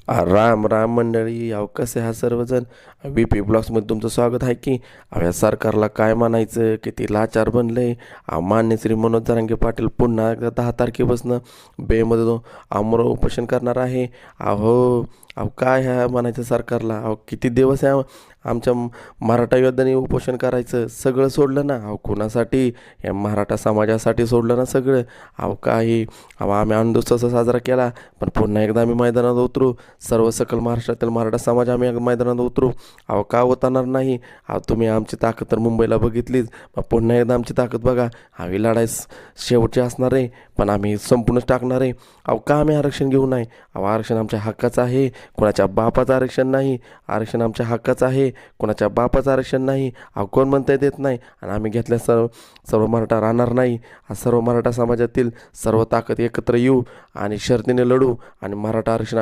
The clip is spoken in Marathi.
राम राम मंडळी, अहो कसे हा सर्वजण. व्ही पी ब्लॉग्समध्ये तुमचं स्वागत आहे की. अहो या सरकारला काय म्हणायचं, किती लाचार बनलंय. मान्य श्री मनोज जरांगे पाटील पुन्हा एकदा 10 तारखेपासून बेमध्ये आमरण उपोषण करणार आहे. अहो अहो काय ह्या म्हणायचं सरकारला. अहो किती दिवस आहे आमच्या मराठा योद्धांनी उपोषण करायचं, सगळं सोडलं ना. अहो कुणासाठी? या मराठा समाजासाठी सोडलं ना सगळं. अहो काही अहो आम्ही आनंदोत्सव साजरा केला, पण पुन्हा एकदा आम्ही मैदानात उतरू. सर्व सकल महाराष्ट्रातील मराठा समाज आम्ही मैदानात उतरू. अहो का उतरणार नाही? अहो तुम्ही आमची ताकद तर मुंबईला बघितलीच, मग पुन्हा एकदा आमची ताकद बघा. हवी लढाई शेवटची असणार आहे, पण आम्ही संपूर्णच टाकणार आहे. अहो का आम्ही आरक्षण घेऊ नाही? अहो आरक्षण आमच्या हक्काचं आहे, कोणाच्या बापाचं आरक्षण नाही. आरक्षण आमच्या हक्काचं आहे, कोणाच्या बापाचं आरक्षण नाही. अहो कोण म्हणता देत नाही, आणि आम्ही घेतल्या सर्व सर्व मराठा राहणार नाही. सर्व मराठा समाजातील सर्व ताकद एकत्र येऊ आणि शर्तीने लढू आणि मराठा आरक्षण